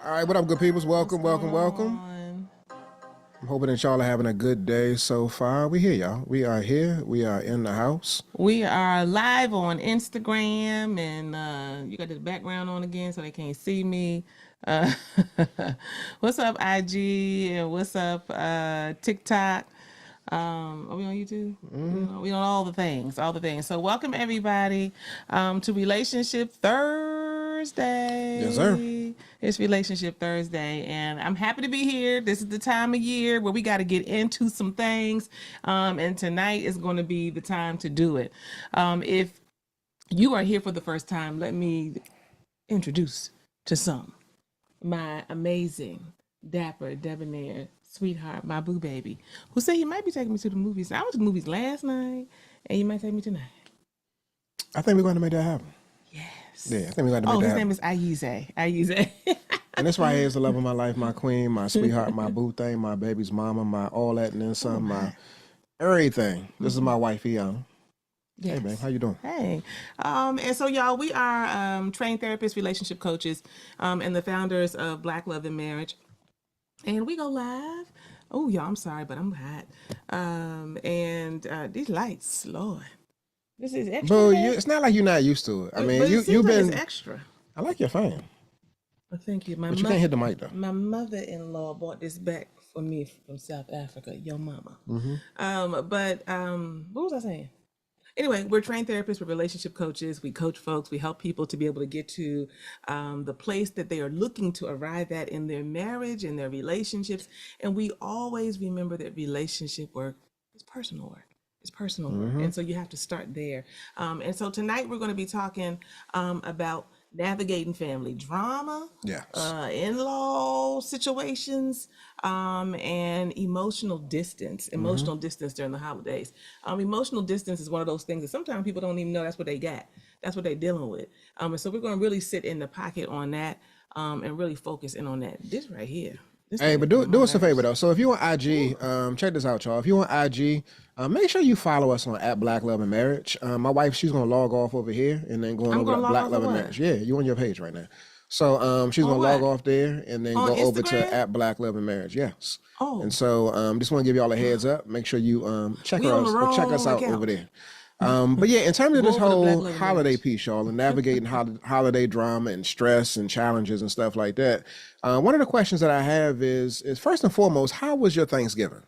All right, what up, good peoples? What's Welcome, going welcome, welcome. on? I'm hoping that y'all are having a good day so far. We here, y'all. We are here. We are in the house. We are live on Instagram, and you got this background on again, so they can't see me. Uh, what's up, IG? And what's up, TikTok? Are we on YouTube? We on all the things, all the things. So welcome everybody to Relationship Yes, sir. Thursday. It's Relationship Thursday, and I'm happy to be here. This is the time of year where we got to get into some things, and tonight is going to be the time to do it. If you are here for the first time, let me introduce to some my amazing, dapper, debonair sweetheart, my boo baby, who said he might be taking me to the movies. I went to the movies last night, and you might take me tonight. I think we're going to make that happen. Yes. Yeah, I think we're going to make Oh, that his happen. name is Ayize. Ayize. And this right here is the love of my life, my queen, my sweetheart, my boo thing, my baby's mama, my all that and then some, my everything. This is my wife, Young. Hey, Yes. babe, how you doing? Hey, and so y'all, we are trained therapists, relationship coaches, and the founders of Black Love and Marriage, and we go live. Oh, y'all, I'm sorry, but I'm hot. And these lights, Lord, this is extra Boo, today. it's not like you're not used to it. I mean, But it you've seems like been. it's extra. I like your fan, Well, thank you. but you can't hit the mic though. My mother-in-law bought this back for me from South Africa. Your mama. What was I saying? Anyway, we're trained therapists, we're relationship coaches. We coach folks. We help people to be able to get to the place that they are looking to arrive at in their marriage, in their relationships. And we always remember that relationship work is personal work. It's personal work. And so you have to start there. And so tonight we're going to be talking about navigating family drama, Yes. in-law situations, and emotional distance. Emotional distance during the holidays. Emotional distance is one of those things that sometimes people don't even know that's what they got. That's what they're dealing with. And so we're going to really sit in the pocket on that, and really focus in on that. This right here. This Hey, thing but is on my do us a favor nerves. though. So if you on IG, check this out, y'all. If you on IG, make sure you follow us on at Black Love and Marriage. My wife, she's gonna log off over here and then going I'm over gonna to log Black off Love of and what? Marriage. Yeah, you on your page right now. So she's On gonna log what? off there and then On go over to Instagram? at Black Love and Marriage. Yes. Oh. And so just want to give y'all a heads up. Make sure you check We on the us or check us wrong out over account. there. But yeah, in terms of Go this over to Black whole Love and holiday Marriage. piece, y'all, and navigating holiday drama and stress and challenges and stuff like that, one of the questions that I have is first and foremost, how was your Thanksgiving?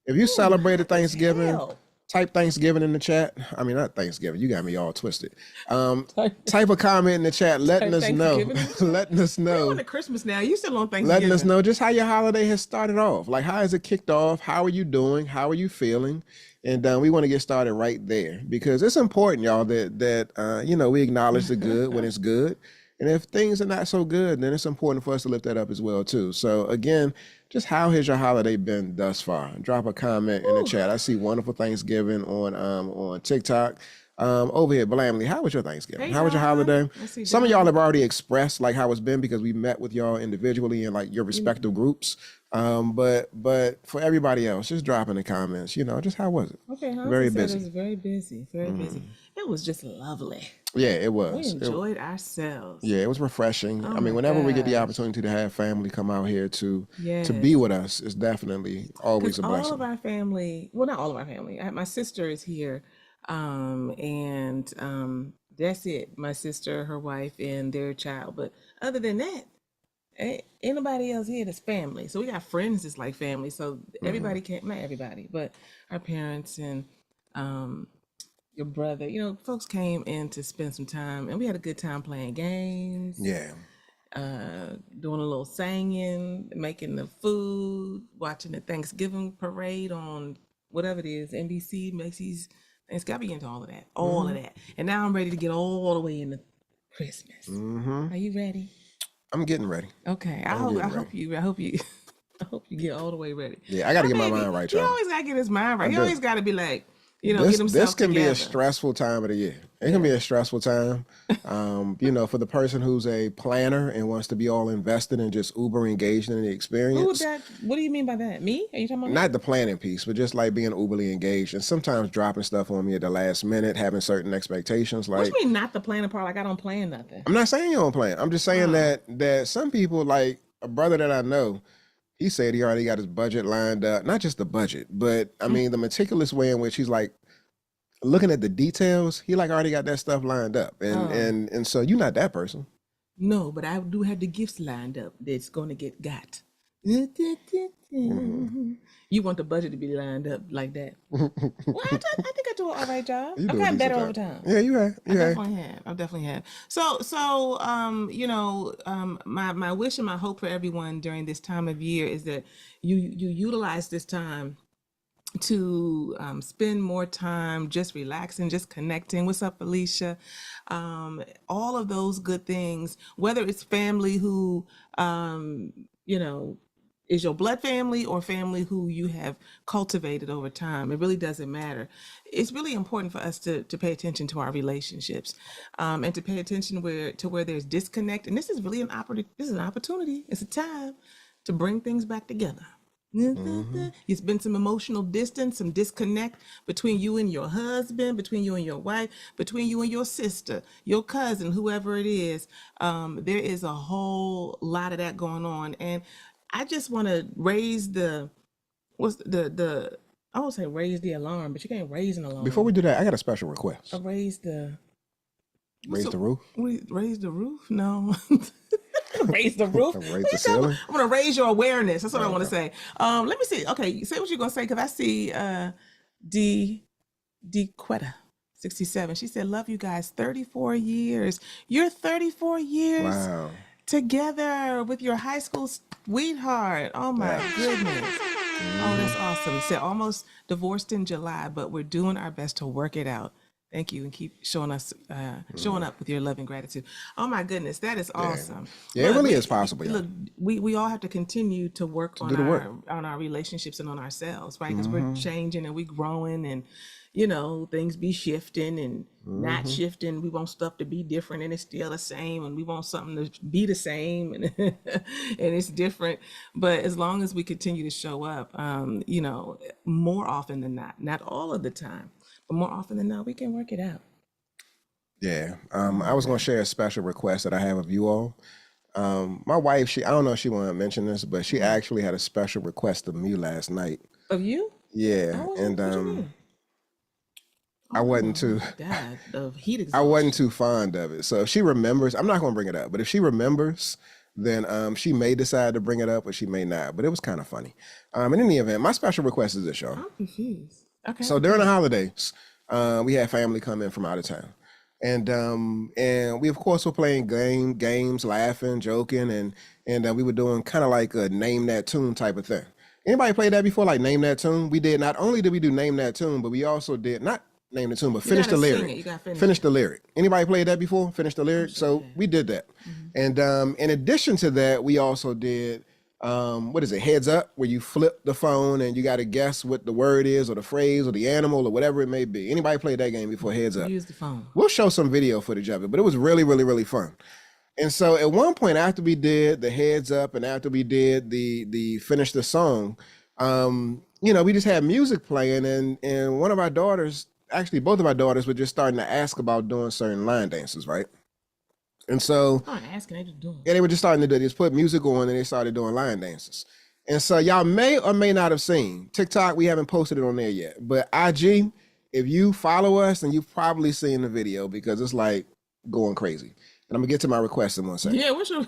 If you Ooh, celebrated hot as Thanksgiving, hell. type Thanksgiving in the chat. I mean, not Thanksgiving. You got me all twisted. Type a comment in the chat, letting Type us know, Thanksgiving in the chat. letting us We're on know, to Christmas now. You still on letting us Thanksgiving? know just how your holiday has started off. Like, how has it kicked off? How are you doing? How are you feeling? And we want to get started right there because it's important, y'all, that we acknowledge the good when it's good. And if things are not so good, then it's important for us to lift that up as well too. So again, just how has your holiday been thus far? Drop a comment in the Ooh. chat. I see wonderful Thanksgiving on TikTok. Over here, Blamley, how was your Thanksgiving? Hey, How was your Don. holiday? I see Some of y'all Don. have already expressed like how it's been because we met with y'all individually in like your respective groups. But for everybody else, just drop in the comments. Just how was it? Okay, Hansa Very said it busy. was very busy, very busy. It was just lovely. Yeah, it We was. enjoyed ourselves. Yeah, it was refreshing. Oh I mean, my whenever we get the gosh. opportunity to have family come out here to be Yes. with us, it's definitely Because always a all of blessing. our family, well, not all of our family. My sister is here, and that's it. My sister, her wife, and their child. But other than that, ain't nobody else here that's family. So we got friends that's like family. So everybody can't, not everybody, but our parents and um, your brother, folks came in to spend some time, and we had a good time playing games, Yeah. doing a little singing, making the food, watching the Thanksgiving parade on whatever it is, NBC, Macy's. It's got to be into all of that. And now I'm ready to get all the way into Christmas. Are you ready? I'm getting ready. Okay, I'm I getting hope ready. you, I hope you, I hope you get all the way ready. Yeah, I got to My get my baby, mind right, he y'all. always got to get his mind right. I He do. always got to be like, get This himself can be a together. stressful time of the year. It can be a stressful time. For the person who's a planner and wants to be all invested and just uber engaged in the Who experience. that? What do you mean by that? Me? Are you talking about me? Not the planning piece, but just like being uberly engaged and sometimes dropping stuff on me at the last minute, having certain expectations. What Like, you mean not the planning part? Like I don't plan nothing. I'm not saying you don't plan. I'm just saying that some people like a brother that I know, he said he already got his budget lined up. Not just the budget, but I mean the meticulous way in which he's like looking at the details. He like already got that stuff lined up, and so you're not that person. No, but I do have the gifts lined up that's going to get got. You want the budget to be lined up like that? Well, I think I do an all right job. You I've do a gotten better decent over job. time. Yeah, you have. I definitely have. So, my wish and my hope for everyone during this time of year is that you utilize this time to spend more time just relaxing, just connecting. What's up, Felicia? All of those good things, whether it's family who, is your blood family or family who you have cultivated over time. It really doesn't matter. It's really important for us to pay attention to our relationships, and to pay attention where there's disconnect. And this is really an opportunity. It's a time to bring things back together. It's been some emotional distance, some disconnect between you and your husband, between you and your wife, between you and your sister, your cousin, whoever it is. There is a whole lot of that going on, and I just want to raise I won't say raise the alarm, but you can't raise an alarm. Before we do that, I got a special request. Raise the roof. Raise the roof? No. Raise the roof. Raise the ceiling. I'm gonna raise your awareness. That's what I want to say. Let me see. Okay, say what you're gonna say, because I see D Quetta 67. She said, "Love you guys. 34 years. You're 34 years Wow. together with your high school sweetheart. Oh my goodness. Oh, that's awesome." She said, "Almost divorced in July, but we're doing our best to work it out. Thank you, and keep showing up with your love and gratitude." Oh my goodness, that is awesome. Yeah, it really is possible. Look, we all have to continue to work on do the work. on our relationships and on ourselves, right? Because we're changing and we growing, and things be shifting and not shifting. We want stuff to be different, and it's still the same, and we want something to be the same, and and it's different. But as long as we continue to show up, more often than not all of the time, but more often than not, we can work it out. Yeah. I was going to share a special request that I have of you all. My wife, I don't know if she want to mention this, but she actually had a special request of me last night. Of you? Yeah. Oh, And what you mean? I wasn't too God, of heat I exhaustion. wasn't too fond of it. So if she remembers, I'm not going to bring it up, but if she remembers, then she may decide to bring it up or she may not. But it was kind of funny. In any event, my special request is this, y'all. I'm confused. Okay. So during the holidays, we had family come in from out of town, and we of course were playing games, laughing, joking, and we were doing kind of like a name that tune type of thing. Anybody played that before? Like name that tune? We did. Not only did we do name that tune, but we also did not name the tune, but finish the gotta sing lyric. it. You gotta finish Finish the lyric. Anybody played that before? Finish the lyric. So we did that, and in addition to that, we also did. What is it? Heads up, where you flip the phone and you got to guess what the word is or the phrase or the animal or whatever it may be. Anybody played that game before? Heads up. Use the phone. We'll show some video footage of it, but it was really, really, really fun. And so at one point after we did the heads up and after we did the finish the song, we just had music playing and one of our daughters, actually both of our daughters were just starting to ask about doing certain line dances, right? And so I'm not asking, they just doing it. yeah, they were just starting to just put music on and they started doing line dances. And so y'all may or may not have seen TikTok. We haven't posted it on there yet, but IG, if you follow us, then you've probably seen the video because it's like going crazy. And I'm gonna get to my request in one second. Yeah, what's your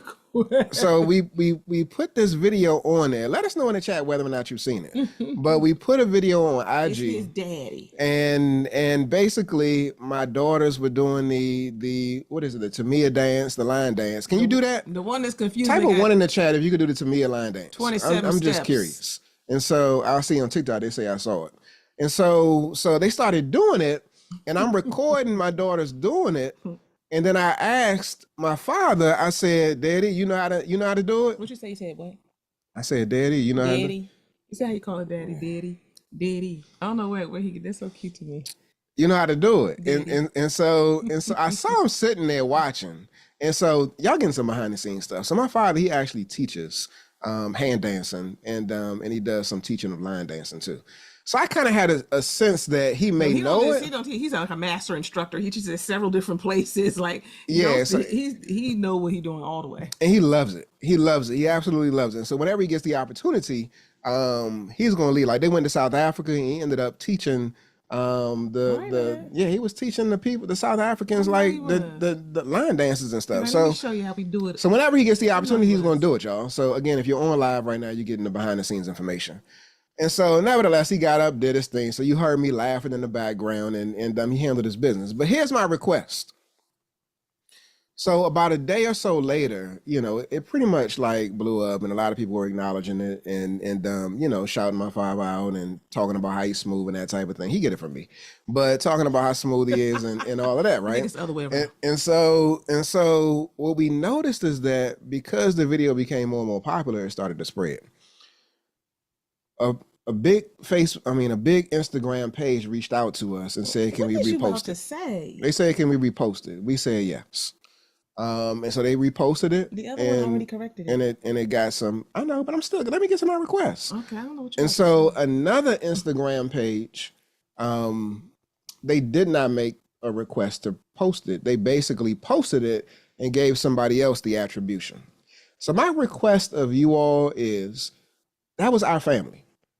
So we put this video on there. Let us know in the chat whether or not you've seen it. But we put a video on It's his IG, daddy. and basically my daughters were doing the what is it, the Tamia dance, the line dance. Can you do that? The one that's confused. Type of one in the chat if you could do the Tamia line dance. 27 I'm just steps. curious. And so I'll see on TikTok, they say I saw it. And so they started doing it, and I'm recording my daughters doing it. And then I asked my father, I said, "Daddy, you know how to do it?" What you say? You said what? I said, "Daddy, you know how to do it?" Daddy. You see how you call it daddy? Daddy. I don't know where he that's so cute to me. You know how to do it. And so I saw him sitting there watching. And so y'all getting some behind the scenes stuff. So my father, he actually teaches hand dancing and he does some teaching of line dancing too. So I kind of had a sense that he may know it. He's like a master instructor. He teaches at several different places. Like, Yeah, so, he know what he's doing all the way. and he loves it. He loves it. He absolutely loves it. So whenever he gets the opportunity, he's going to lead. Like they went to South Africa and he ended up teaching he was teaching the people, the South Africans, like the line dances and stuff. Let me show you how we do it. So whenever he gets the opportunity, he's going to do it, y'all. So again, if you're on live right now, you're getting the behind the scenes information. And so nevertheless, he got up, did his thing. So you heard me laughing in the background and he handled his business. But here's my request. So about a day or so later, it pretty much like blew up and a lot of people were acknowledging it and shouting my father out and talking about how he's smooth and that type of thing. He get it from me. But talking about how smooth he is and all of that, right? I think it's the other way around. And so what we noticed is that because the video became more and more popular, it started to spread. A big Instagram page reached out to us and said, "Can we repost it?" They said, "Can we repost it?" We said yes. And so they reposted it. The other one already corrected it. And it got some. I know, but I'm still. Let me get to my request. Okay, I don't know what you're. And so another Instagram page, they did not make a request to post it. They basically posted it and gave somebody else the attribution. So my request of you all is, that was our family.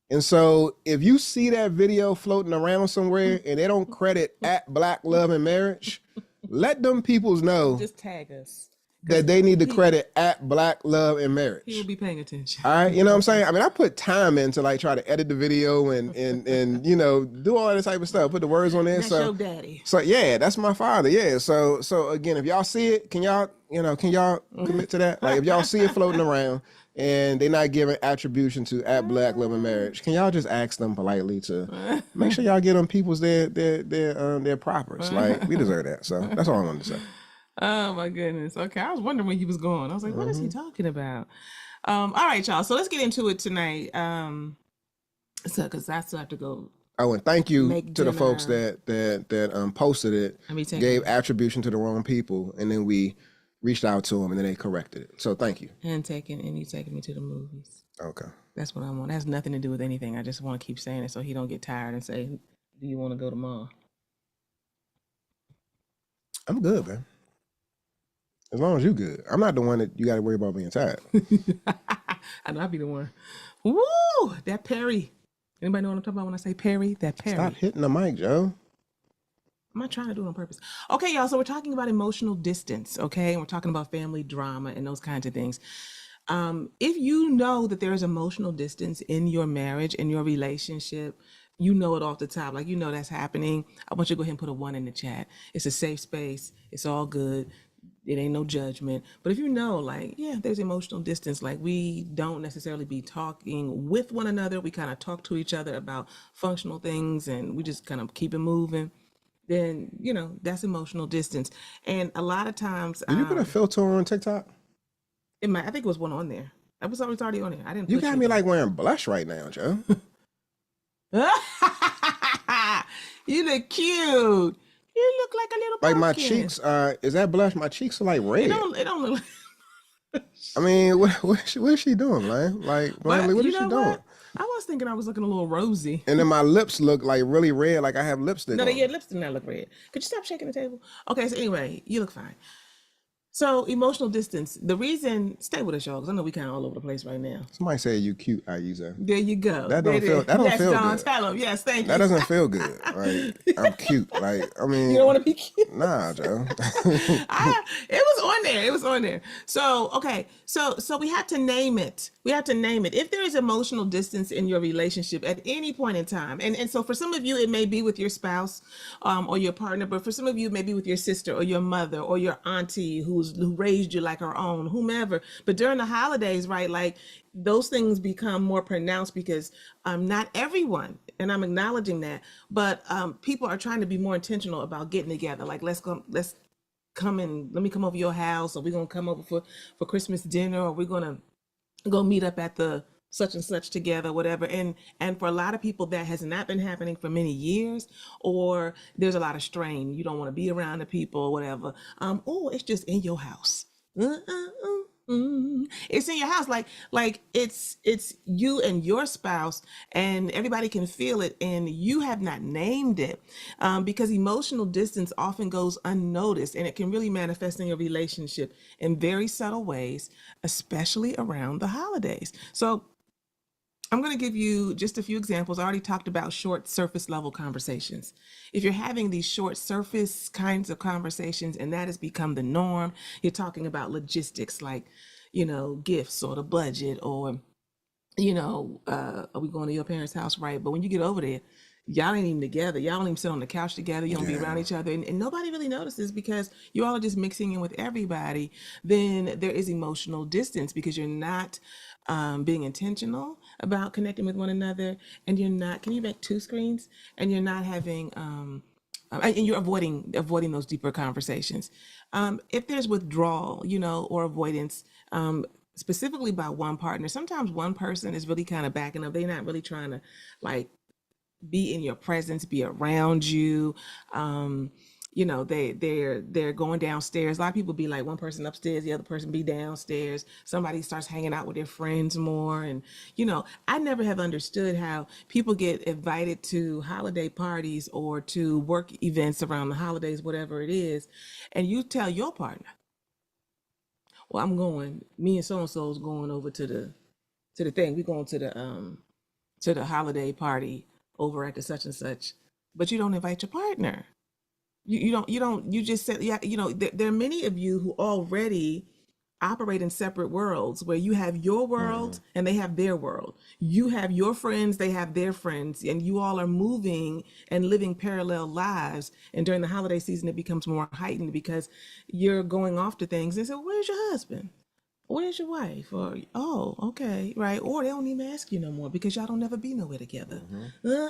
And so if you see that video floating around somewhere and they don't credit at Black Love and Marriage, let them peoples know. Just tag us. That they need to credit at Black Love and Marriage. He will be paying attention. All right, you know what I'm saying? I mean, I put time in to like try to edit the video and do all that type of stuff. Put the words on there. That's your daddy. So yeah, that's my father. Yeah. So again, if y'all see it, can y'all commit to that? Like if y'all see it floating around and they're not giving attribution to at Black Love and Marriage, can y'all just ask them politely to make sure y'all get them people's their propers? Like we deserve that. So that's all I wanted to say. Oh my goodness. Okay, I was wondering where he was going. I was like, what is he talking about? All right, y'all. So let's get into it tonight. So because I still have to go. Oh, and thank you to the folks that posted it, gave attribution to the wrong people, and then we reached out to them and then they corrected it. So thank you. And you taking me to the movies. Okay. That's what I want. That has nothing to do with anything. I just want to keep saying it so he don't get tired and say, "Do you want to go tomorrow?" I'm good, man. As long as you good. I'm not the one that you got to worry about being tired. I know I'll be the one. Woo! That Perry. Anybody know what I'm talking about when I say Perry? That Perry. Stop hitting the mic, Joe. I'm not trying to do it on purpose. Okay, y'all. So we're talking about emotional distance, okay? And we're talking about family drama and those kinds of things. If you know that there is emotional distance in your marriage, in your relationship, you know it off the top. Like, that's happening. I want you to go ahead and put a 1 in the chat. It's a safe space. It's all good. It ain't no judgment. But if you know, like, yeah, there's emotional distance, like we don't necessarily be talking with one another. We kind of talk to each other about functional things and we just kind of keep it moving. Then, that's emotional distance. And a lot of times. Did you put a filter on TikTok? I think it was one on there. It was already on there. I didn't. You got me like wearing blush right now, Joe. You look cute. You look like a little pumpkin. Like my cheeks is that blush? My cheeks are like red. It don't look like. I mean, what is she doing, man? Like, what is she doing? I was thinking I was looking a little rosy. And then my lips look like really red, like I have lipstick on. Your lips do not look red. Could you stop shaking the table? Okay, so anyway, you look fine. So emotional distance. The reason, stay with us, y'all, because I know we kind of all over the place right now. Somebody say you cute, Aiza. There you go. That don't feel Don, good. Tell him. Yes, thank you. That doesn't feel good. Like I'm cute. Like I mean, you don't want to be cute. Nah, Joe. It was on there. So okay, so we have to name it. If there is emotional distance in your relationship at any point in time, and so for some of you it may be with your spouse, or your partner, but for some of you it may be with your sister or your mother or your auntie who raised you like her own, whomever. But during the holidays, right, like those things become more pronounced because not everyone, and I'm acknowledging that, but people are trying to be more intentional about getting together. Like let's come and let me come over your house, or we're gonna come over for Christmas dinner, or we're gonna go meet up at the such and such together, whatever. And for a lot of people that has not been happening for many years, or there's a lot of strain. You don't want to be around the people or whatever. Or it's just in your house. It's in your house. Like it's you and your spouse, and everybody can feel it, and you have not named it, because emotional distance often goes unnoticed, and it can really manifest in your relationship in very subtle ways, especially around the holidays. So I'm going to give you just a few examples. I already talked about short surface level conversations. If you're having these short surface kinds of conversations and that has become the norm, you're talking about logistics like, gifts or the budget or, are we going to your parents' house? Right. But when you get over there, y'all ain't even together. Y'all don't even sit on the couch together. You don't be around each other. And nobody really notices because you all are just mixing in with everybody. Then there is emotional distance because you're not being intentional about connecting with one another. And you're not, can you make two screens? And you're not having, and you're avoiding those deeper conversations. If there's withdrawal, or avoidance, specifically by one partner, sometimes one person is really kind of backing up. They're not really trying to like be in your presence, be around you. They're going downstairs. A lot of people be like one person upstairs, the other person be downstairs. Somebody starts hanging out with their friends more. And, I never have understood how people get invited to holiday parties or to work events around the holidays, whatever it is. And you tell your partner, well, me and so-and-so is going over to the thing. We're going to the holiday party over at the such and such, but you don't invite your partner. You just said, yeah, there are many of you who already operate in separate worlds where you have your world and they have their world. You have your friends, they have their friends, and you all are moving and living parallel lives. And during the holiday season, it becomes more heightened because you're going off to things and say, where's your husband? Where's your wife? Or, oh, okay, right. Or they don't even ask you no more because y'all don't never be nowhere together. Yeah,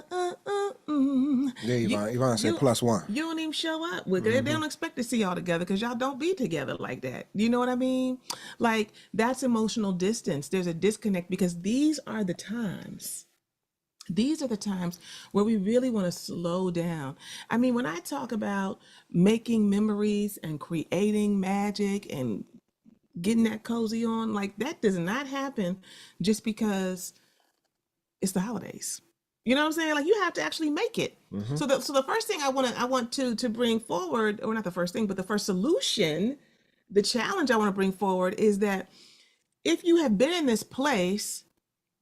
Yvonne said +1. You don't even show up. They don't expect to see y'all together because y'all don't be together like that. You know what I mean? Like, that's emotional distance. There's a disconnect because these are the times where we really want to slow down. I mean, when I talk about making memories and creating magic and getting that cozy on, like that does not happen just because it's the holidays. You know what I'm saying? Like you have to actually make it. So the first thing I want to bring forward, or not the first thing, but the first solution, the challenge I want to bring forward is that if you have been in this place,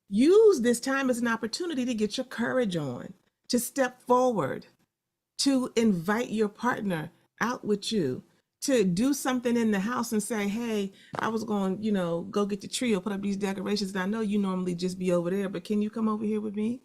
use this time as an opportunity to get your courage on, to step forward, to invite your partner out with you, to do something in the house and say, hey, I was going, go get the tree or put up these decorations. And I know you normally just be over there, but can you come over here with me?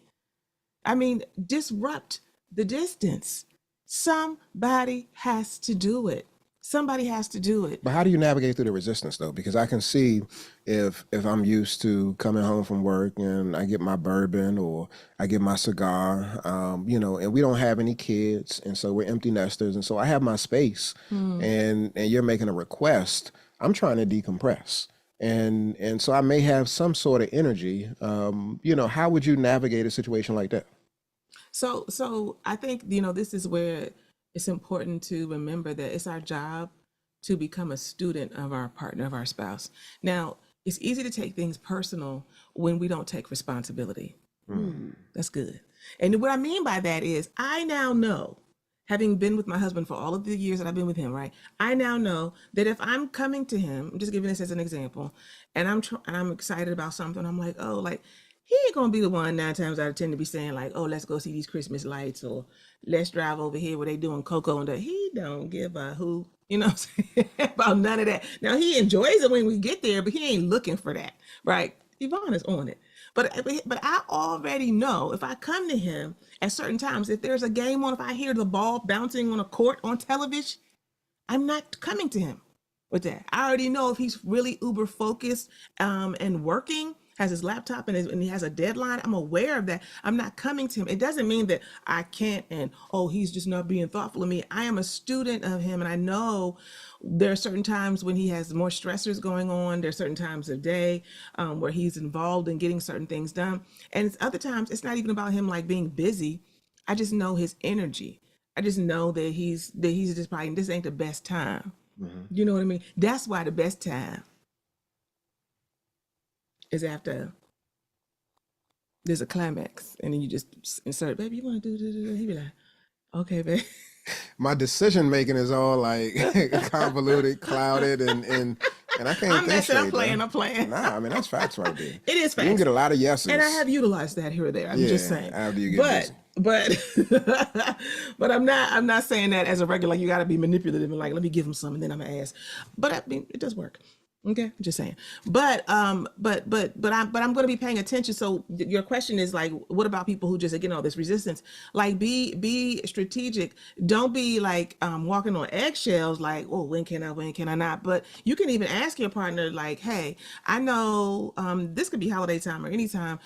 I mean, disrupt the distance. Somebody has to do it. Somebody has to do it. But how do you navigate through the resistance though? Because I can see if I'm used to coming home from work and I get my bourbon or I get my cigar, and we don't have any kids, and so we're empty nesters, and so I have my space, and you're making a request. I'm trying to decompress, and so I may have some sort of energy. How would you navigate a situation like that? So I think, this is where it's important to remember that it's our job to become a student of our partner, of our spouse. Now, it's easy to take things personal when we don't take responsibility. That's good. And what I mean by that is I now know, having been with my husband for all of the years that I've been with him, right? I now know that if I'm coming to him, I'm just giving this as an example, and I'm excited about something, I'm like, oh, like, he ain't gonna be the one 9 times out of 10 to be saying like, oh, let's go see these Christmas lights or let's drive over here where they doing cocoa and that. He don't give a who, what I'm saying, about none of that. Now he enjoys it when we get there, but he ain't looking for that, right? Yvonne is on it. But I already know if I come to him at certain times, if there's a game on, if I hear the ball bouncing on a court on television, I'm not coming to him with that. I already know if he's really uber focused and working, has his laptop and he has a deadline, I'm aware of that. I'm not coming to him. It doesn't mean that I can't and, oh, he's just not being thoughtful of me. I am a student of him, and I know there are certain times when he has more stressors going on. There are certain times of day where he's involved in getting certain things done. And it's other times it's not even about him like being busy. I just know his energy. I just know that he's just probably, this ain't the best time. You know what I mean? That's why the best time is after there's a climax, and then you just insert, baby, you want to do. He be like, okay, babe. My decision making is all like convoluted, clouded, and I can't I'm think messing. straight. I'm playing. though. I'm playing. Nah, I mean that's facts right there. It is You can facts. get a lot of yeses. And I have utilized that here or there. I'm just saying. after you get busy. But I'm not saying that as a regular. Like, you got to be manipulative and like, let me give him some and then I'm gonna ask. But I mean, it does work. Okay, I'm just saying. But I'm going to be paying attention. So your question is like, what about people who just, again, all this resistance? Like, be strategic. Don't be like walking on eggshells. Like, oh, when can I not? But you can even ask your partner, like, hey, I know this could be holiday time or anytime.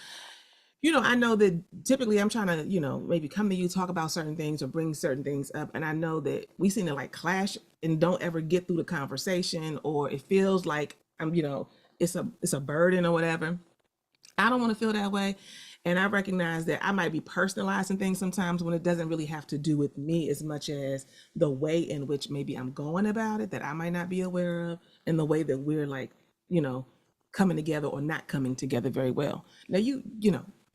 I know that typically I'm trying to, maybe come to you, talk about certain things or bring certain things up. And I know that we seem to like clash and don't ever get through the conversation, or it feels like it's a burden or whatever. I don't want to feel that way. And I recognize that I might be personalizing things sometimes when it doesn't really have to do with me as much as the way in which maybe I'm going about it that I might not be aware of, and the way that we're like, coming together or not coming together very well. Now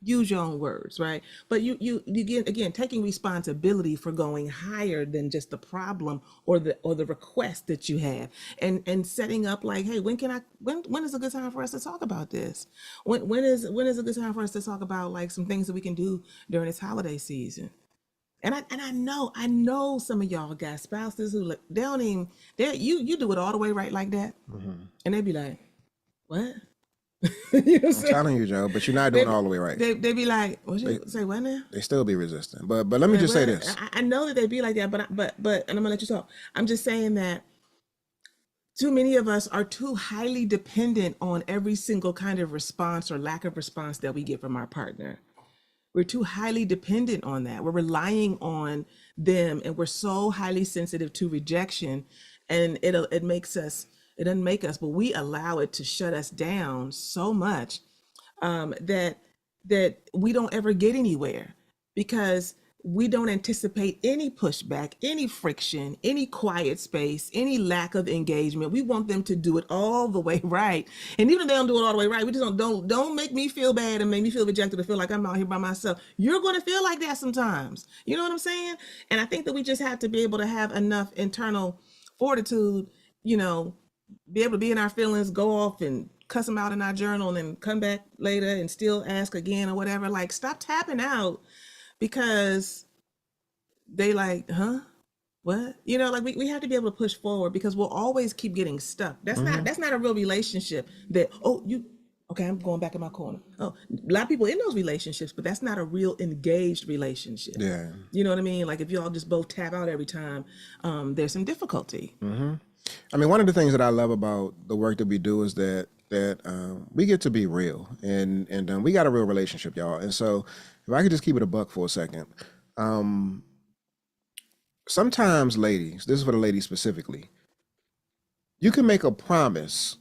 use your own words, right? But you again taking responsibility for going higher than just the problem or the request that you have, and setting up like, hey, when is a good time for us to talk about this? When is a good time for us to talk about like some things that we can do during this holiday season? And I know some of y'all got spouses who they don't even you do it all the way right like that, and they be like, what? I'm telling you, Joe, but you're not doing it all the way right. They be like, what you say? What now? They still be resistant. But let me just say this. I know that they be like that, but and I'm gonna let you talk. I'm just saying that too many of us are too highly dependent on every single kind of response or lack of response that we get from our partner. We're too highly dependent on that. We're relying on them, and we're so highly sensitive to rejection, and it doesn't make us, but we allow it to shut us down so much that we don't ever get anywhere, because we don't anticipate any pushback, any friction, any quiet space, any lack of engagement. We want them to do it all the way right. And even if they don't do it all the way right, we just don't make me feel bad and make me feel rejected or feel like I'm out here by myself. You're going to feel like that sometimes. You know what I'm saying? And I think that we just have to be able to have enough internal fortitude, be able to be in our feelings, go off and cuss them out in our journal, and then come back later and still ask again or whatever. Like, stop tapping out because they like, huh? What? Like we have to be able to push forward, because we'll always keep getting stuck. That's not a real relationship that, okay, I'm going back in my corner. Oh, a lot of people in those relationships, but that's not a real engaged relationship. Yeah. You know what I mean? Like, if y'all just both tap out every time, there's some difficulty. I mean, one of the things that I love about the work that we do is that we get to be real, and we got a real relationship, y'all. And so if I could just keep it a buck for a second, sometimes ladies, this is for the ladies specifically, you can make a promise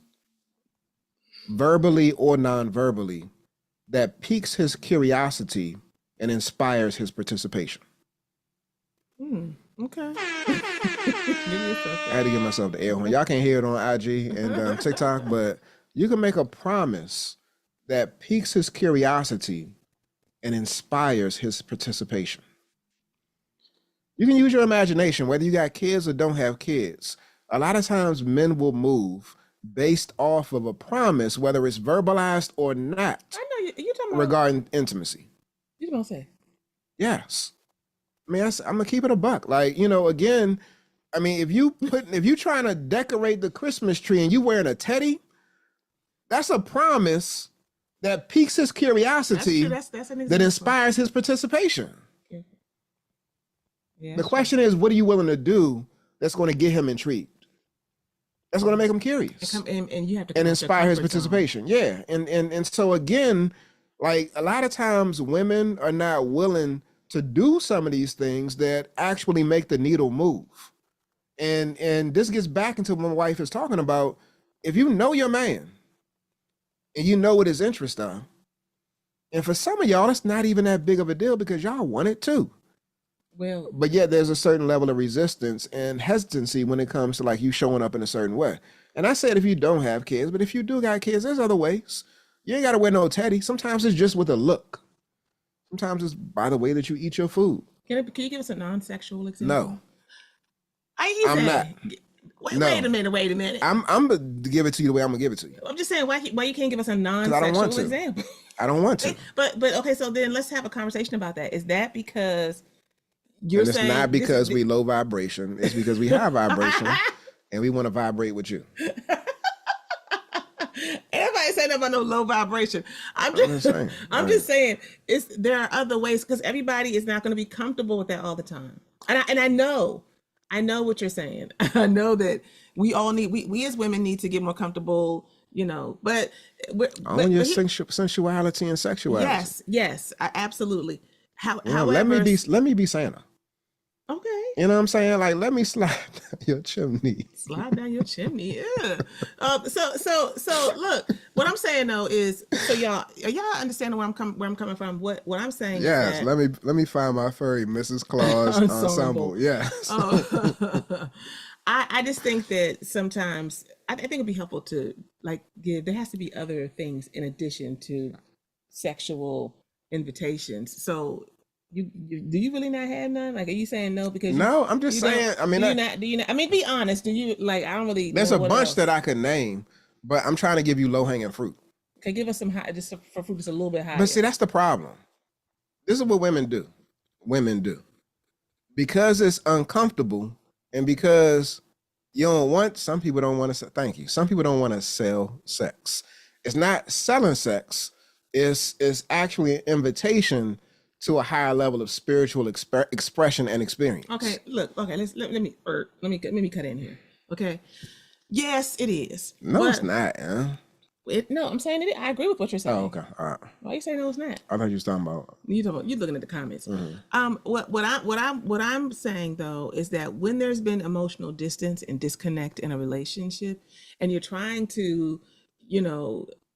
verbally or non-verbally that piques his curiosity and inspires his participation. Okay. I had to give myself the air horn. Y'all can't hear it on IG and TikTok, but you can make a promise that piques his curiosity and inspires his participation. You can use your imagination, whether you got kids or don't have kids. A lot of times men will move based off of a promise, whether it's verbalized or not. I know you're talking about regarding intimacy. You gonna say? Yes. I mean, I'm gonna keep it a buck. Like, again, I mean, if you trying to decorate the Christmas tree and you wearing a teddy, that's a promise that piques his curiosity, that's an example. that inspires his participation. Yeah, the question is, what are you willing to do that's going to get him intrigued? That's going to make him curious and you have to and inspire his comfort zone. participation. Yeah. And so again, like, a lot of times women are not willing to do some of these things that actually make the needle move. And this gets back into what my wife is talking about. If you know your man and you know what his interests are, and for some of y'all, it's not even that big of a deal because y'all want it too. Well, But yet there's a certain level of resistance and hesitancy when it comes to like you showing up in a certain way. And I said, if you don't have kids, but if you do got kids, there's other ways. You ain't gotta wear no teddy. Sometimes it's just with a look. Sometimes it's by the way that you eat your food. Can you give us a non-sexual example? No, I'm not. Wait, No. wait a minute. I'm gonna give it to you the way I'm gonna give it to you. I'm just saying why you can't give us a I don't non-sexual want to. example? I don't want to. But okay, so then let's have a conversation about that. Is that because you're And it's saying not because we low vibration. It's because we high vibration, and we want to vibrate with you. Everybody saying about no low vibration. I'm just saying. I'm just saying there are other ways because everybody is not going to be comfortable with that all the time. And I know what you're saying. I know that we all need we as women need to get more comfortable, but On your sensuality and sexuality. Yes, absolutely. However, let me be Santa. Okay. You know what I'm saying? Like, let me slide down your chimney. Slide down your chimney. Yeah. So look, what I'm saying though is, so y'all understanding where I'm coming from? What I'm saying? Yes. Is that, let me find my furry Mrs. Claus ensemble. Yes. Oh. I just think that sometimes I think it'd be helpful to there has to be other things in addition to sexual invitations. So do you really not have none? Like, are you saying no because no? I'm just saying. I mean, do you not? I mean, be honest. Do you I don't really. There's know a what bunch else. that I could name, but I'm trying to give you low hanging fruit. Okay, give us some high, just for fruit that's a little bit higher. But see, that's the problem. This is what women do. Women do because it's uncomfortable, and because you don't want. Some people don't want to. Thank you. Some people don't want to sell sex. It's not selling sex. It's actually an invitation to a higher level of spiritual expression and experience. Okay, look. Okay, let me cut in here. Okay, yes, it is. No, it's not. No, I'm saying it. I agree with what you're saying. Oh, okay. All right. Why you saying no? It's not. I thought you was talking about. You're looking at the comments. Mm-hmm. What I'm saying though is that when there's been emotional distance and disconnect in a relationship, and you're trying to,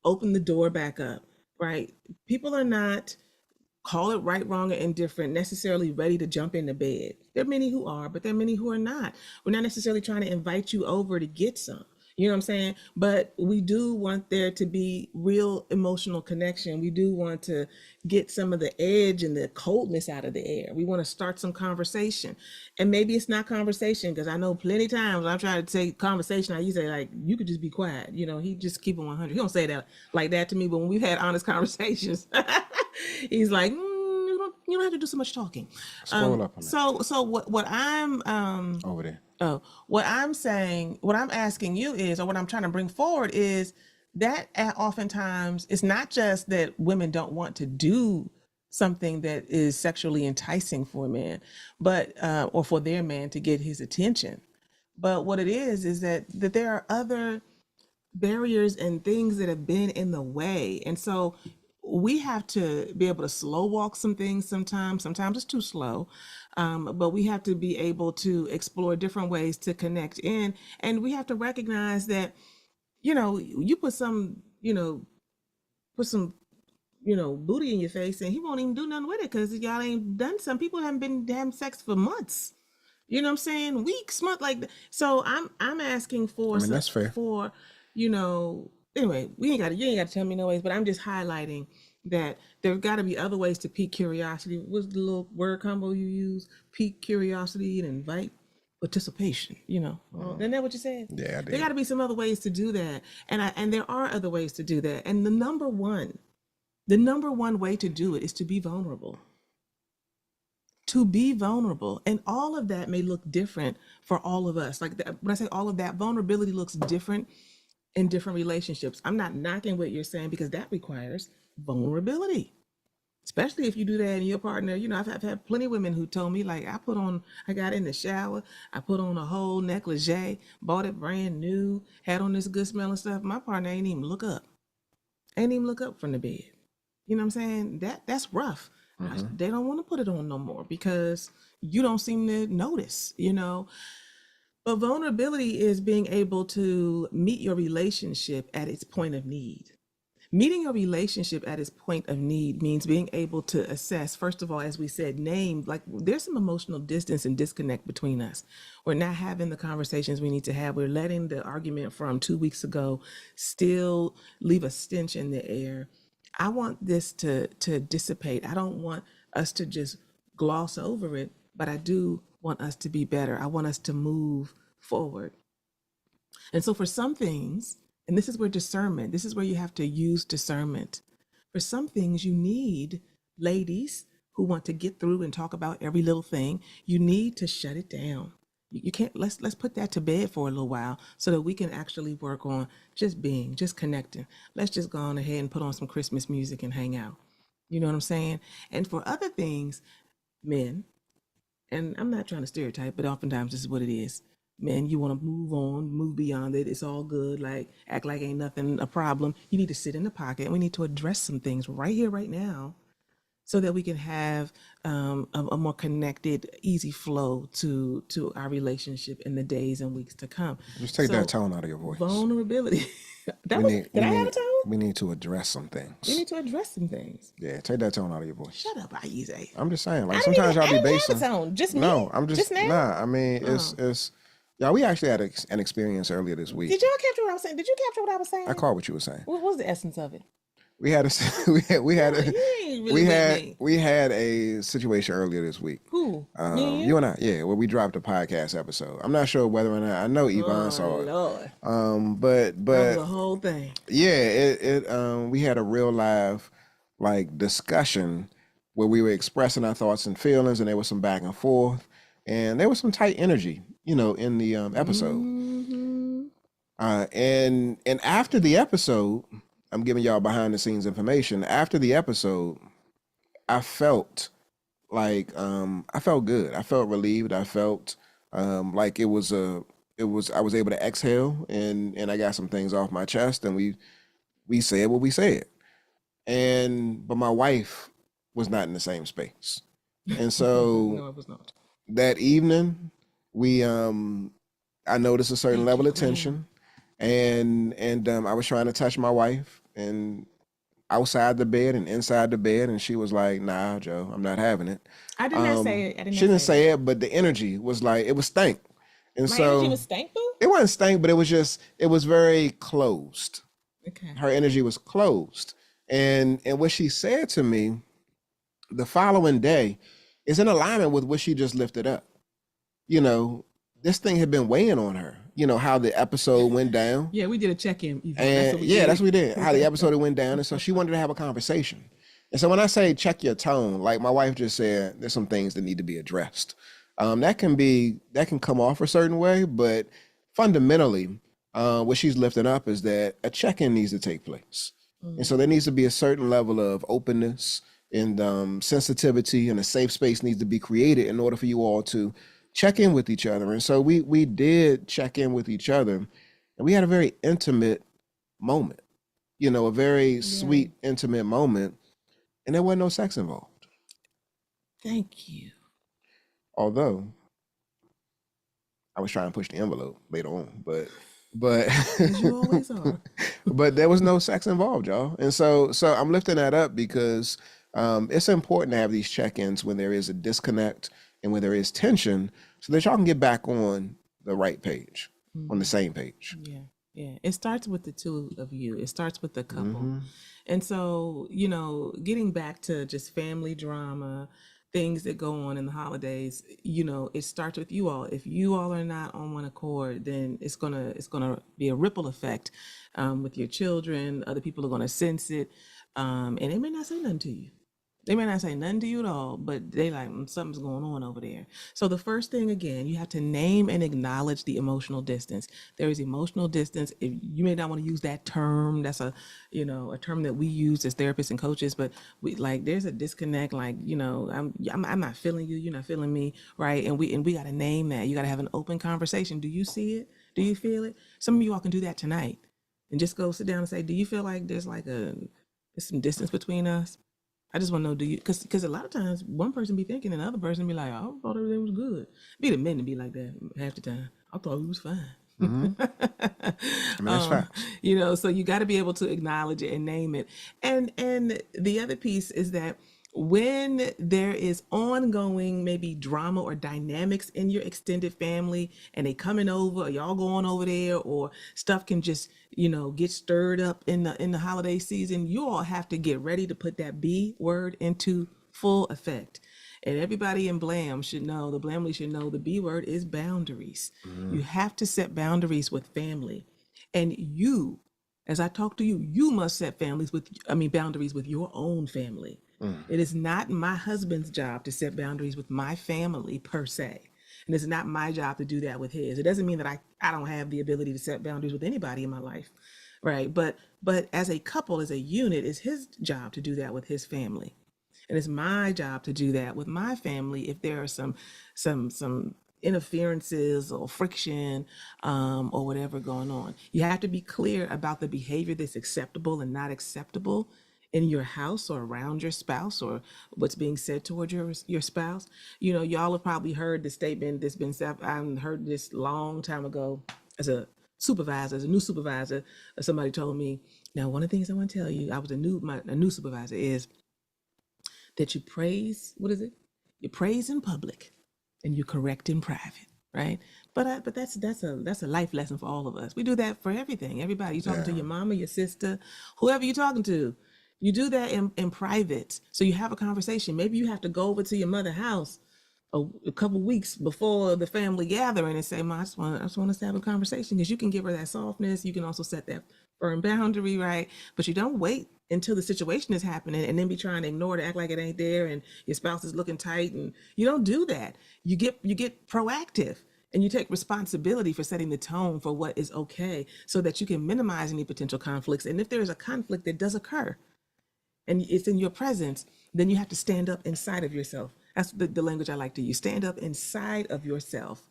open the door back up, right? People are not, call it right, wrong, or indifferent, necessarily ready to jump into bed. There are many who are, but there are many who are not. We're not necessarily trying to invite you over to get some. You know what I'm saying? But we do want there to be real emotional connection. We do want to get some of the edge and the coldness out of the air. We want to start some conversation. And maybe it's not conversation, because I know plenty of times when I'm trying to say conversation, I usually like, you could just be quiet. He just keep it 100. He don't say that like that to me, but when we've had honest conversations, he's like, you don't have to do so much talking. Scroll up on that. So what I'm over there. Oh, what I'm saying, what I'm asking you is, or what I'm trying to bring forward is that oftentimes it's not just that women don't want to do something that is sexually enticing for a man, but or for their man to get his attention. But what it is that there are other barriers and things that have been in the way. And so we have to be able to slow walk some things sometimes. Sometimes it's too slow. But we have to be able to explore different ways to connect in. And we have to recognize that, you put some booty in your face and he won't even do nothing with it because y'all ain't done some. People haven't been having sex for months. You know what I'm saying? Weeks, months, like that. So I'm asking for that's fair. For, anyway, you ain't got to tell me no ways, but I'm just highlighting that there's got to be other ways to pique curiosity. What's the little word combo you use? Pique curiosity and invite participation. Isn't that what you said? Yeah, I did. There got to be some other ways to do that, and there are other ways to do that. And the number one way to do it is to be vulnerable. To be vulnerable, and all of that may look different for all of us. Like when I say all of that, vulnerability looks different in different relationships. I'm not knocking what you're saying because that requires vulnerability, especially if you do that in your partner. I've had plenty of women who told me, like, I got in the shower, I put on a whole negligee, bought it brand new, had on this good smelling stuff. My partner ain't even look up from the bed. You know what I'm saying? That's rough. Mm-hmm. They don't want to put it on no more because you don't seem to notice, But vulnerability is being able to meet your relationship at its point of need. Meeting a relationship at its point of need means being able to assess, first of all, as we said, name, like there's some emotional distance and disconnect between us. We're not having the conversations we need to have. We're letting the argument from 2 weeks ago still leave a stench in the air. I want this to dissipate. I don't want us to just gloss over it, but I do want us to be better. I want us to move forward. And so for some things, and this is where discernment, this is where you have to use discernment. For some things, you need ladies who want to get through and talk about every little thing. You need to shut it down. You can't, let's put that to bed for a little while so that we can actually work on just being, just connecting. Let's just go on ahead and put on some Christmas music and hang out. You know what I'm saying? And for other things, men, and I'm not trying to stereotype, but oftentimes this is what it is. Man, you want to move on, move beyond it. It's all good. Like, act like ain't nothing a problem. You need to sit in the pocket and we need to address some things right here, right now, so that we can have a more connected, easy flow to our relationship in the days and weeks to come. Just take So, that tone out of your voice. vulnerability. That We was, need, did we I have a need, tone? we need to address some things. We need to address some things. Yeah, take that tone out of your voice. Shut up, Aize. I'm just saying, like I didn't sometimes even, y'all I be didn't have a basing. tone. Just me? No, I'm just now? nah. I mean, it's yeah. We actually had an experience earlier this week. Did y'all capture what I was saying? Did you capture what I was saying? I caught what you were saying. What was the essence of it? We had a we had a You ain't really with me. we had a situation earlier this week. Who? Me and You and I, yeah, where we dropped a podcast episode. I'm not sure whether or not I know Yvonne saw it. Lord. But That was the whole thing. yeah, we had a real live like discussion where we were expressing our thoughts and feelings, and there was some back and forth, and there was some tight energy, in the episode. Mm-hmm. And after the episode, I'm giving y'all behind the scenes information. After the episode, I felt like I felt good. I felt relieved. I felt like I was able to exhale and I got some things off my chest and we said what we said. But my wife was not in the same space. And so No, it was not. that evening, I noticed a certain level of tension, and I was trying to touch my wife, and outside the bed and inside the bed, and she was like, "Nah, Joe, I'm not having it." I did not say it. I did not She didn't say say it, but the energy was like it was stank, and My so energy was stank, boo? it wasn't stank, but it was very closed. Okay. Her energy was closed, and what she said to me the following day is in alignment with what she just lifted up. This thing had been weighing on her. How the episode went down. Yeah, we did a check-in. Yvonne. And that's what we did. How the episode went down. And so she wanted to have a conversation. And so when I say check your tone, like my wife just said, there's some things that need to be addressed. That can come off a certain way, but fundamentally, what she's lifting up is that a check-in needs to take place. And so there needs to be a certain level of openness and sensitivity, and a safe space needs to be created in order for you all to check in with each other. And so we did check in with each other, and we had a very intimate moment, a very sweet, intimate moment, and there wasn't no sex involved. Thank you. Although I was trying to push the envelope later on, but As you always are. but there was no sex involved, y'all. And so I'm lifting that up because it's important to have these check-ins when there is a disconnect and when there is tension, so that y'all can get back on the right page, on the same page. Yeah. It starts with the two of you. It starts with the couple. Mm-hmm. And so, getting back to just family drama, things that go on in the holidays, it starts with you all. If you all are not on one accord, then it's gonna be a ripple effect with your children. Other people are gonna sense it, and they may not say nothing to you. They may not say nothing to you at all, but they like something's going on over there. So the first thing, again, you have to name and acknowledge the emotional distance. There is emotional distance. If you may not want to use that term, that's a term that we use as therapists and coaches, but there's a disconnect. I'm not feeling you, you're not feeling me, right? And we got to name that. You got to have an open conversation. Do you see it? Do you feel it? Some of you all can do that tonight, and just go sit down and say, do you feel like there's some distance between us? I just want to know, do you, because a lot of times one person be thinking and the other person be like, I thought everything was good. Be the men to be like that half the time. I thought we was fine. Hmm. I mean, that's facts. So you got to be able to acknowledge it and name it. And the other piece is that when there is ongoing maybe drama or dynamics in your extended family and they coming over or y'all going over there or stuff can just get stirred up in the holiday season, you all have to get ready to put that B word into full effect. And everybody in Blam should know, the Blamley should know, the B word is boundaries. You have to set boundaries with family. And you, as I talk to you, you must set boundaries with your own family. It is not my husband's job to set boundaries with my family per se. And it's not my job to do that with his. It doesn't mean that I don't have the ability to set boundaries with anybody in my life. Right. But as a couple, as a unit, it's his job to do that with his family. And it's my job to do that with my family if there are some interferences or friction or whatever going on. You have to be clear about the behavior that's acceptable and not acceptable in your house or around your spouse or what's being said towards your spouse. Y'all have probably heard the statement that's been said. I heard this long time ago as a new supervisor. Somebody told me, now, one of the things I want to tell you, I was a new supervisor, is that you praise, what is it? You praise in public and you correct in private, right? But that's a life lesson for all of us. We do that for everything. Everybody, you talking to your mama, your sister, whoever you're talking to, you do that in private. So you have a conversation. Maybe you have to go over to your mother's house a couple weeks before the family gathering and say, "Ma, I just want us to have a conversation," because you can give her that softness. You can also set that firm boundary, right? But you don't wait until the situation is happening and then be trying to ignore it, act like it ain't there, and your spouse is looking tight, and you don't do that. You get proactive and you take responsibility for setting the tone for what is okay, so that you can minimize any potential conflicts. And if there is a conflict that does occur, and it's in your presence, then you have to stand up inside of yourself. That's the language I like to use. Stand up inside of yourself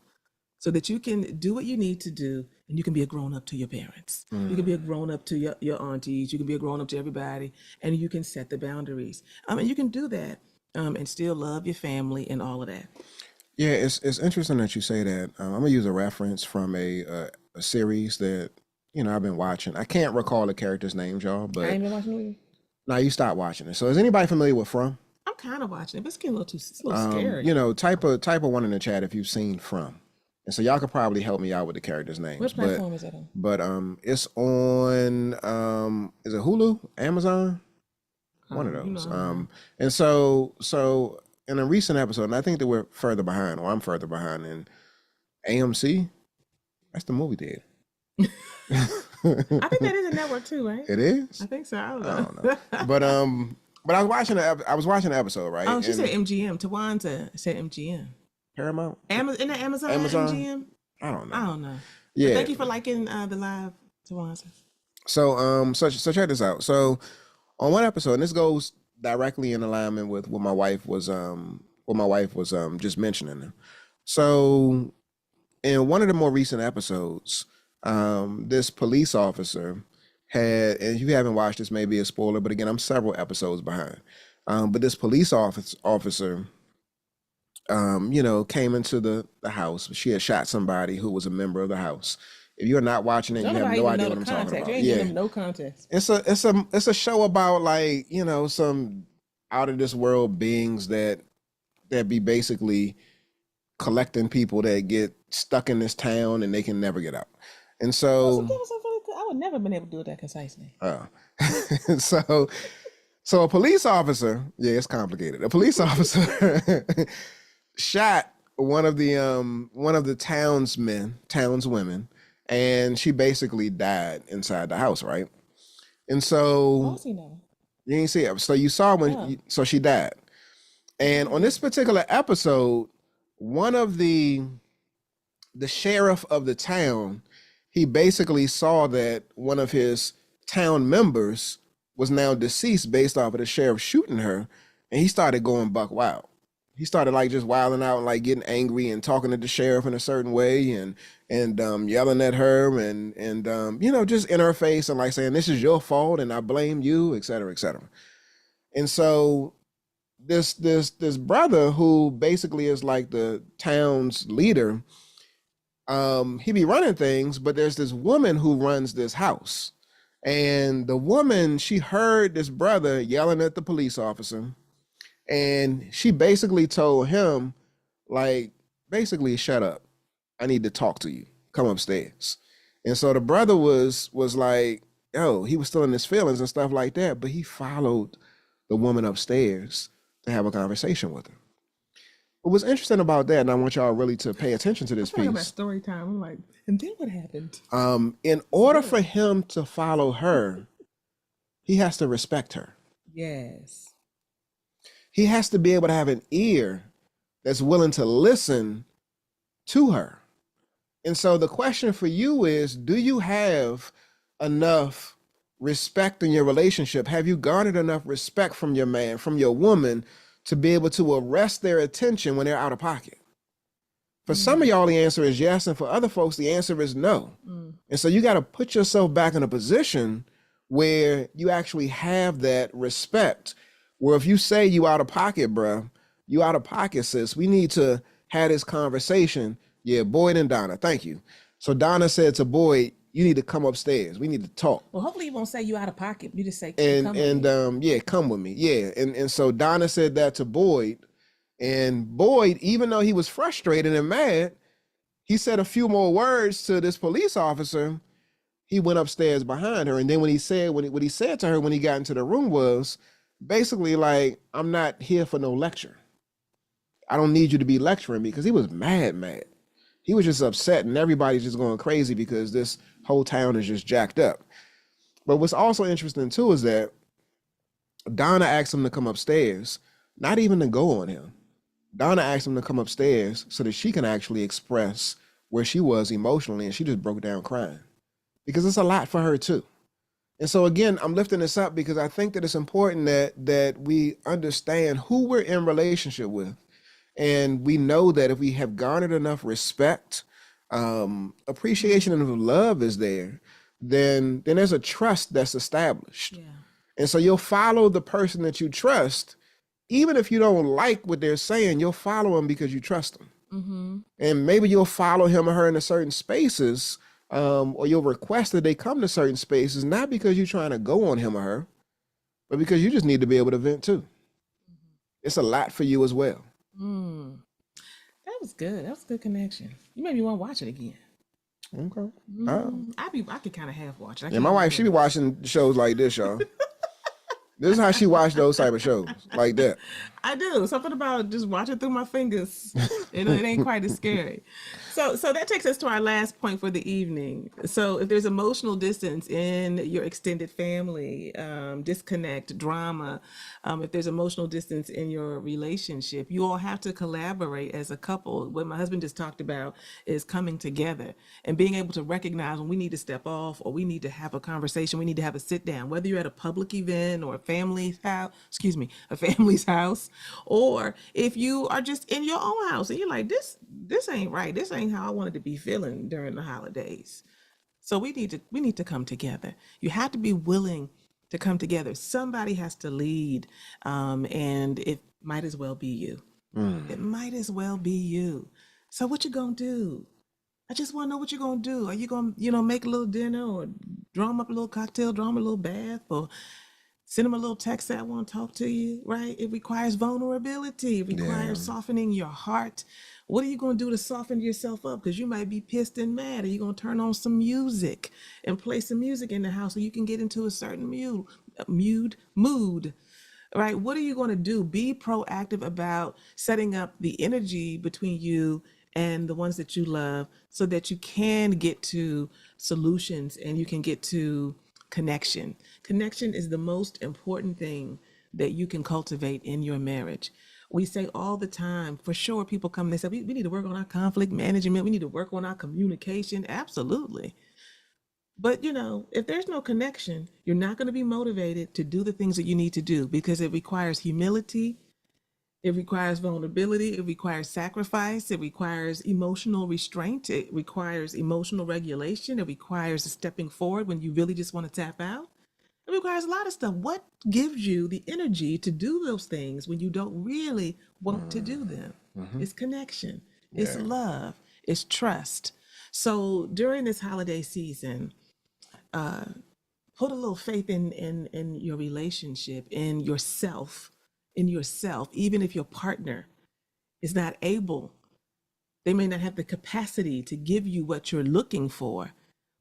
so that you can do what you need to do, and you can be a grown up to your parents. You can be a grown up to your aunties. You can be a grown up to everybody, and you can set the boundaries. And you can do that and still love your family and all of that. Yeah, it's interesting that you say that. I'm gonna use a reference from a series that I've been watching. I can't recall the characters' names, y'all, I but ain't been watching the movie. now you stopped watching it. So is anybody familiar with From? I'm kind of watching it, but it's getting it's a little scary. Type of one in the chat if you've seen From. And so y'all could probably help me out with the characters' names. What platform is that on? But it's on is it Hulu, Amazon? One of those. And so in a recent episode, and I think that we're further behind, or I'm further behind in AMC. That's the movie theater. I think that is a network too, right? It is? I think so. I I don't know. don't know. But I was watching the episode, right? Oh, she And said MGM. Tawanda said MGM. Paramount? Isn't that Amazon? MGM? I don't know. I don't know. Yeah. But thank you for liking the live, Tawanda. So check this out. So on one episode, and this goes directly in alignment with what my wife was just mentioning. So in one of the more recent episodes, this police officer had, and if you haven't watched this, may be a spoiler, but again, I'm several episodes behind. But this police officer, came into the house. She had shot somebody who was a member of the house. If you're not watching it, you have no idea what I'm talking about. You ain't giving them no context. It's a show about, like, some out of this world beings that be basically collecting people that get stuck in this town and they can never get out. And so I would never been able to do it that concisely. So a police officer, yeah, it's complicated. A police officer shot one of the townswomen, and she basically died inside the house, right? And so you didn't see it. So you saw so she died. And on this particular episode, one of the sheriff of the town, he basically saw that one of his town members was now deceased based off of the sheriff shooting her, and he started going buck wild. He started, like, just wilding out and, like, getting angry and talking to the sheriff in a certain way and yelling at her and just in her face and, like, saying, "This is your fault and I blame you," et cetera, et cetera. And so this brother, who basically is like the town's leader, he be running things, but there's this woman who runs this house. And the woman, she heard this brother yelling at the police officer, and she basically told him, like, basically, shut up. I need to talk to you. Come upstairs. And so the brother was like, yo, he was still in his feelings and stuff like that, but he followed the woman upstairs to have a conversation with her. What was interesting about that, and I want y'all really to pay attention to this Talking about piece. story time. I'm like, and then what happened? In order for him to follow her, he has to respect her. Yes. He has to be able to have an ear that's willing to listen to her. And so the question for you is, do you have enough respect in your relationship? Have you garnered enough respect from your man, from your woman, to be able to arrest their attention when they're out of pocket? For some of y'all, the answer is yes. And for other folks, the answer is no. And so you got to put yourself back in a position where you actually have that respect, where if you say you out of pocket, bruh, you out of pocket, sis, we need to have this conversation. Yeah, Boyd and Donna, thank you. So Donna said to Boyd, you need to come upstairs. We need to talk. Well, hopefully you won't say you out of pocket. You just say, And come with me. yeah, come with me. Yeah. And so Donna said that to Boyd. And Boyd, even though he was frustrated and mad, he said a few more words to this police officer. He went upstairs behind her. And then what he said to her when he got into the room was basically like, I'm not here for no lecture. I don't need you to be lecturing me, because he was mad. He was just upset, and everybody's just going crazy because this whole town is just jacked up. But what's also interesting too is that Donna asked him to come upstairs, not even to go on him. Donna asked him to come upstairs so that she can actually express where she was emotionally, and she just broke down crying because it's a lot for her too. And so again, I'm lifting this up because I think that it's important that we understand who we're in relationship with. And we know that if we have garnered enough respect, appreciation, and love is there, then there's a trust that's established. Yeah. And so you'll follow the person that you trust, even if you don't like what they're saying, you'll follow them because you trust them. And maybe you'll follow him or her into certain spaces, or you'll request that they come to certain spaces, not because you're trying to go on him or her, but because you just need to be able to vent too. It's a lot for you as well. That was good. That was a good connection. You made me want to watch it again. Okay. I could kind of half watch it. Yeah, my wife, she be watching shows like this, y'all. This is how she watch those type of shows, like that. I do. Something about just watching through my fingers. It ain't quite as scary. So that takes us to our last point for the evening. So if there's emotional distance in your extended family, disconnect, drama, if there's emotional distance in your relationship, you all have to collaborate as a couple. What my husband just talked about is coming together and being able to recognize when we need to step off, or we need to have a conversation, we need to have a sit down, whether you're at a public event or a family's house, or if you are just in your own house and you're like, this ain't right. This ain't how I wanted to be feeling during the holidays. So we need to come together. You have to be willing to come together. Somebody has to lead, and it might as well be you. It might as well be you. So what you gonna do? I just want to know what you're gonna do. Are you gonna, make a little dinner, or draw them up a little cocktail, draw them a little bath, or send them a little text that I want to talk to you, right? It requires vulnerability. It requires softening your heart. What are you going to do to soften yourself up? Because you might be pissed and mad. Are you going to turn on some music and play some music in the house so you can get into a certain mood, right? What are you going to do? Be proactive about setting up the energy between you and the ones that you love so that you can get to solutions and you can get to connection. Connection is the most important thing that you can cultivate in your marriage. We say all the time, for sure, people come and they say, we need to work on our conflict management. We need to work on our communication. Absolutely. But, if there's no connection, you're not going to be motivated to do the things that you need to do, because it requires humility. It requires vulnerability. It requires sacrifice. It requires emotional restraint. It requires emotional regulation. It requires stepping forward when you really just want to tap out. It requires a lot of stuff. What gives you the energy to do those things when you don't really want to do them? It's connection. It's love. It's trust. So during this holiday season, put a little faith in your relationship, in yourself, even if your partner is not able, they may not have the capacity to give you what you're looking for,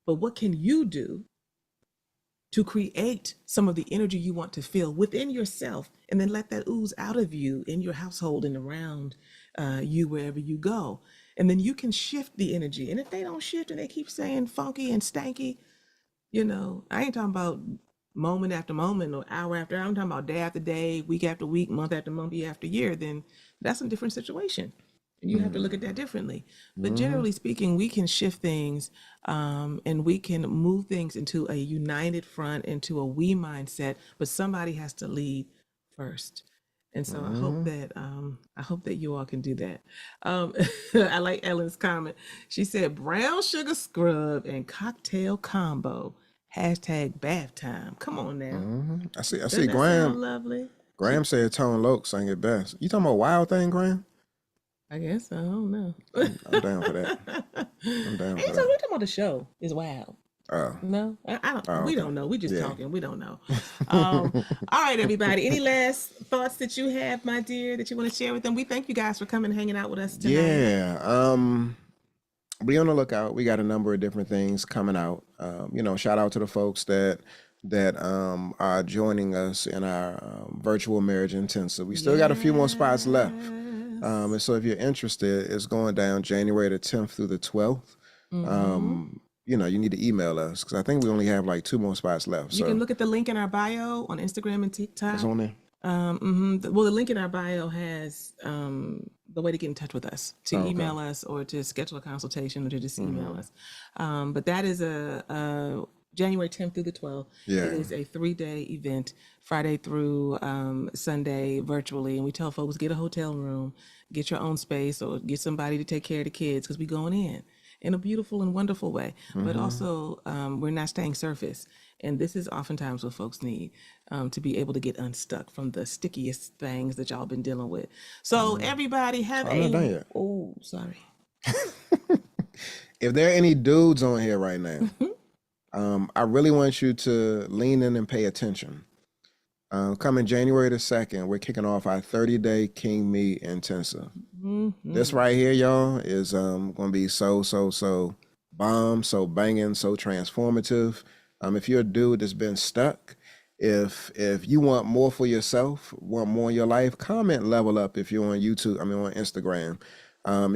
but what can you do to create some of the energy you want to feel within yourself, and then let that ooze out of you in your household and around you wherever you go. And then you can shift the energy. And if they don't shift and they keep saying funky and stanky, I ain't talking about moment after moment or hour after hour. I'm talking about day after day, week after week, month after month, year after year. Then that's a different situation. And you have to look at that differently. But generally speaking, we can shift things, and we can move things into a united front, into a we mindset. But somebody has to lead first. And so I hope that you all can do that. I like Ellen's comment. She said brown sugar scrub and cocktail combo. Hashtag bath time. Come on now. I see Doesn't that Graham. sound lovely? Graham said Tone Loc sang it best. You talking about Wild Thing, Graham? I guess I don't know. I'm down for that. I'm down for So that. we're talking about the show is wild. Oh, No, I don't. Oh, We okay. don't know. We just Yeah. talking. We don't know. All right, everybody. Any last thoughts that you have, my dear, that you want to share with them? We thank you guys for coming and hanging out with us tonight. yeah. Be on the lookout. We got a number of different things coming out. Shout out to the folks that are joining us in our virtual marriage intensive. We still got a few more spots left. And so if you're interested, it's going down January the 10th through the 12th. You need to email us because I think we only have like 2 more spots left. You So can look at the link in our bio on Instagram and TikTok. it's on there. Well, the link in our bio has the way to get in touch with us, to email us or to schedule a consultation or to just email us. But that is a January 10th through the 12th. Yeah. It is a 3-day event, Friday through Sunday virtually. And we tell folks, get a hotel room, get your own space, or get somebody to take care of the kids because we going in a beautiful and wonderful way. But also, we're not staying surface. And this is oftentimes what folks need, to be able to get unstuck from the stickiest things that y'all been dealing with. So everybody have I'm not done yet. Oh, sorry. If there are any dudes on here right now, I really want you to lean in and pay attention. Coming January the 2nd, we're kicking off our 30-day King Me Intensive. This right here, y'all, is going to be so bomb, so banging, so transformative. If you're a dude that's been stuck, if you want more for yourself, want more in your life, comment level up if you're on YouTube, on Instagram.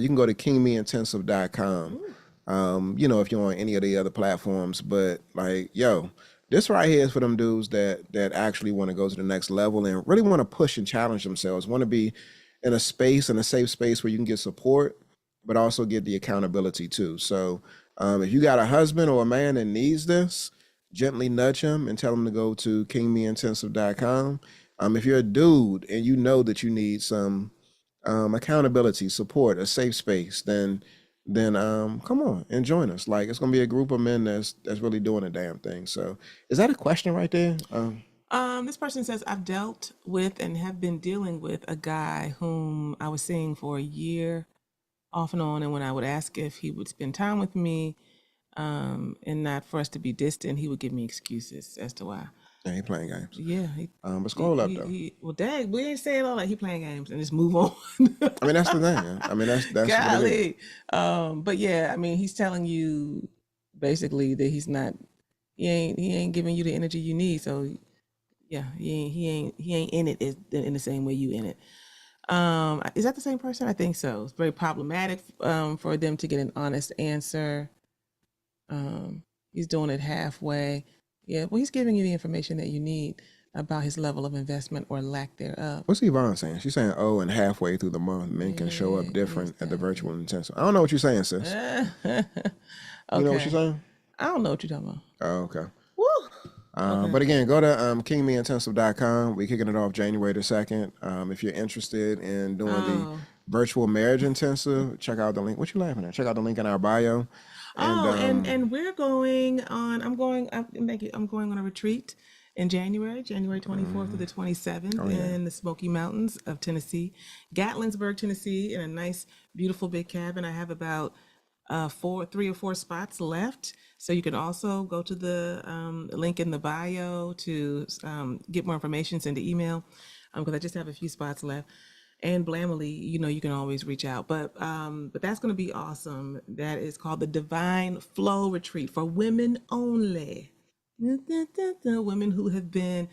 You can go to kingmeintensive.com. If you're on any of the other platforms, but this right here is for them dudes that actually want to go to the next level and really want to push and challenge themselves, want to be in a space, in a safe space where you can get support, but also get the accountability too. So if you got a husband or a man that needs this, gently nudge him and tell him to go to kingmeintensive.com. If you're a dude and you know that you need some accountability, support, a safe space, then come on and join us. Like, it's gonna be a group of men that's really doing a damn thing. So is that a question right there? This person says, I've dealt with and have been dealing with a guy whom I was seeing for a year off and on. And when I would ask if he would spend time with me, and not for us to be distant, he would give me excuses as to why. Yeah, he playing games. Yeah. But scroll up though. Well, dang, we ain't saying all that. He playing games and just move on. That's the thing. That's what it is. Golly. But yeah, he's telling you basically that he ain't giving you the energy you need. So yeah, he ain't in it in the same way you in it. Is that the same person? I think so. It's very problematic for them to get an honest answer. He's doing it halfway. Yeah, well, he's giving you the information that you need about his level of investment or lack thereof. What's Yvonne saying? She's saying, and halfway through the month, men can show up different at the virtual intensive. I don't know what you're saying, sis. Okay. You know what you're saying? I don't know what you're talking about. Oh, okay. Woo! But again, go to kingmeintensive.com. We're kicking it off January the 2nd. If you're interested in doing the virtual marriage intensive, check out the link. What you laughing at? Check out the link in our bio. And we're going on. I'm going on a retreat in January 24th through the 27th in the Smoky Mountains of Tennessee, Gatlinburg, Tennessee, in a nice, beautiful big cabin. I have about three or four spots left. So you can also go to the link in the bio to get more information, send an email, because I just have a few spots left. And Blamily, you can always reach out. But that's going to be awesome. That is called the Divine Flow Retreat for women only. Women who have been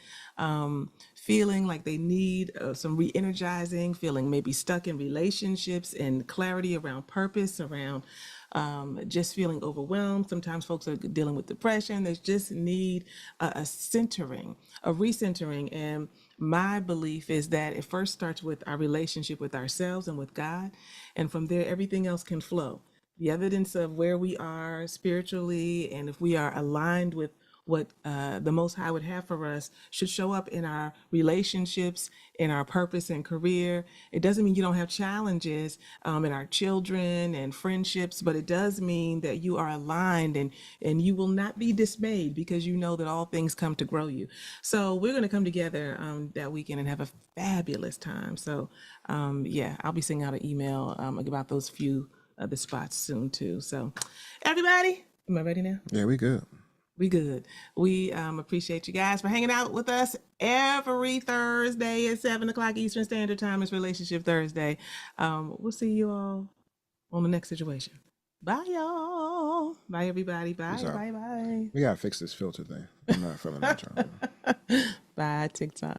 feeling like they need some re-energizing, feeling maybe stuck in relationships and clarity around purpose, around just feeling overwhelmed. Sometimes folks are dealing with depression. They just need a centering, a recentering. And my belief is that it first starts with our relationship with ourselves and with God. And from there, everything else can flow. The evidence of where we are spiritually and if we are aligned with what the Most High would have for us should show up in our relationships, in our purpose and career. It doesn't mean you don't have challenges in our children and friendships, but it does mean that you are aligned and you will not be dismayed because you know that all things come to grow you. So we're going to come together that weekend and have a fabulous time. So yeah, I'll be sending out an email about those few the spots soon too. So everybody, am I ready now? Yeah, we good. We good. We appreciate you guys for hanging out with us every Thursday at 7 o'clock Eastern Standard Time. It's Relationship Thursday. We'll see you all on the next situation. Bye, y'all. Bye, everybody. Bye, Peace out. bye, bye. We gotta fix this filter thing. I'm not feeling that, y'all. Bye, TikTok.